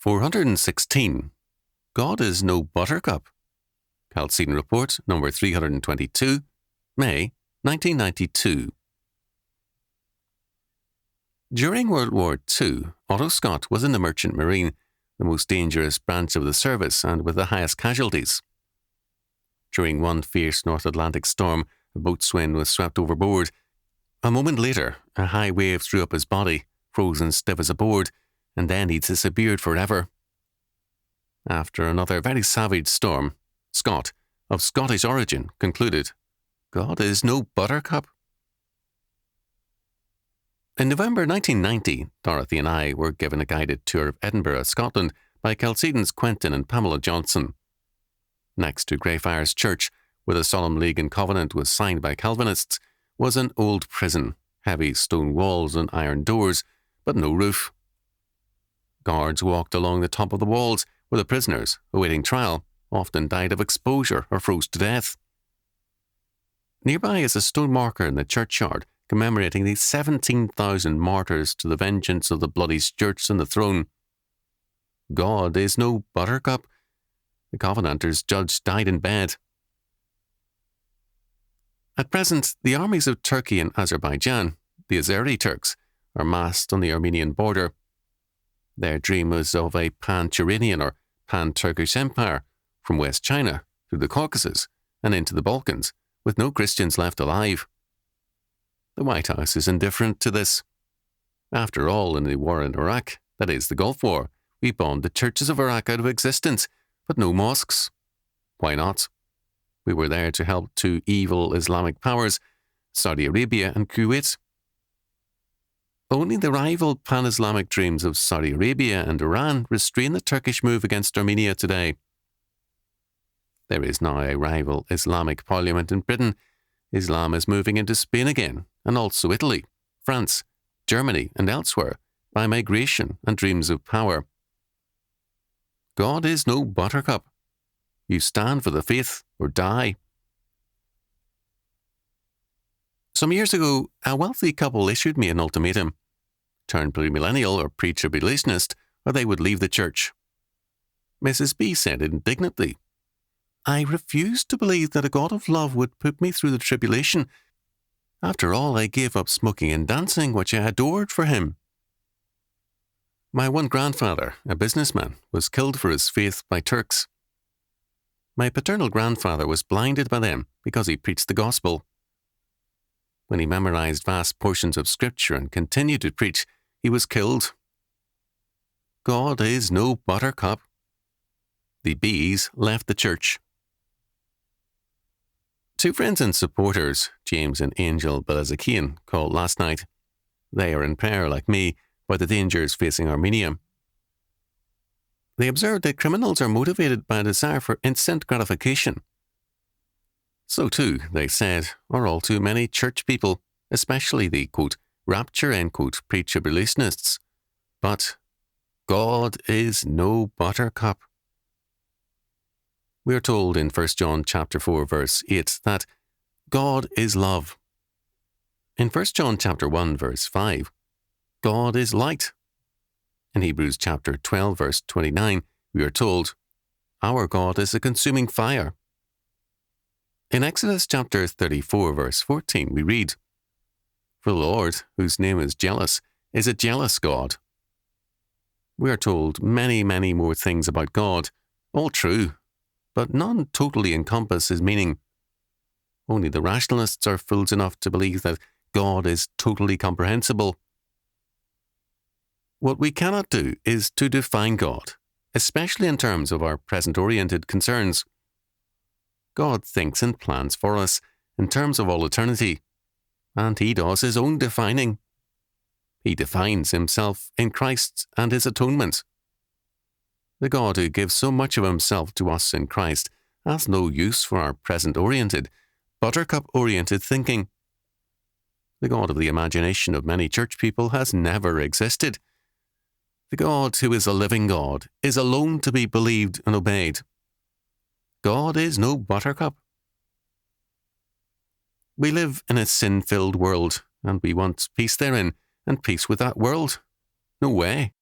416. God is no Buttercup. Chalcedon Report, number 322, May 1992. During World War II, Otto Scott was in the Merchant Marine, the most dangerous branch of the service and with the highest casualties. During one fierce North Atlantic storm, a boatswain was swept overboard. A moment later, a high wave threw up his body, frozen stiff as a board, and then he disappeared forever. After another very savage storm, Scott, of Scottish origin, concluded, God is no Buttercup. In November 1990, Dorothy and I were given a guided tour of Edinburgh, Scotland, by Chalcedon's Quentin and Pamela Johnson. Next to Greyfriars Church, where the Solemn League and Covenant was signed by Calvinists, was an old prison, heavy stone walls and iron doors, but no roof. Guards walked along the top of the walls, where the prisoners, awaiting trial, often died of exposure or froze to death. Nearby is a stone marker in the churchyard commemorating the 17,000 martyrs to the vengeance of the bloody Stuarts and the throne. God is no Buttercup. The Covenanters' judge died in bed. At present, the armies of Turkey and Azerbaijan, the Azeri Turks, are massed on the Armenian border. Their dream was of a pan-Turanian or pan-Turkish empire from West China through the Caucasus and into the Balkans, with no Christians left alive. The White House is indifferent to this. After all, in the war in Iraq, that is the Gulf War, we bombed the churches of Iraq out of existence, but no mosques. Why not? We were there to help two evil Islamic powers, Saudi Arabia and Kuwait. Only the rival pan-Islamic dreams of Saudi Arabia and Iran restrain the Turkish move against Armenia today. There is now a rival Islamic parliament in Britain. Islam is moving into Spain again, and also Italy, France, Germany, and elsewhere, by migration and dreams of power. God is no Buttercup. You stand for the faith or die. Some years ago, a wealthy couple issued me an ultimatum. Turn premillennial or pre-tribulationist, or they would leave the church. Mrs. B said indignantly, I refused to believe that a God of love would put me through the tribulation. After all, I gave up smoking and dancing, which I adored for him. My one grandfather, a businessman, was killed for his faith by Turks. My paternal grandfather was blinded by them because he preached the gospel. When he memorized vast portions of scripture and continued to preach, he was killed. God is no Buttercup. The B's left the church. Two friends and supporters, James and Angel Belazakian, called last night. They are in prayer, like me, about the dangers facing Armenia. They observed that criminals are motivated by a desire for instant gratification. So too, they said, are all too many church people, especially the, quote, rapture, end quote, pre-tribulationists. But God is no Buttercup. We are told in 1 John chapter 4, verse 8 that God is love. In 1 John chapter 1, verse 5, God is light. In Hebrews chapter 12, verse 29, we are told, our God is a consuming fire. In Exodus chapter 34, verse 14, we read, for the Lord, whose name is jealous, is a jealous God. We are told many, many more things about God, all true, but none totally encompass his meaning. Only the rationalists are fools enough to believe that God is totally comprehensible. What we cannot do is to define God, especially in terms of our present-oriented concerns. God thinks and plans for us in terms of all eternity, and he does his own defining. He defines himself in Christ and his atonement. The God who gives so much of himself to us in Christ has no use for our present-oriented, buttercup-oriented thinking. The God of the imagination of many church people has never existed. The God who is a living God is alone to be believed and obeyed. God is no Buttercup. We live in a sin-filled world, and we want peace therein, and peace with that world. No way.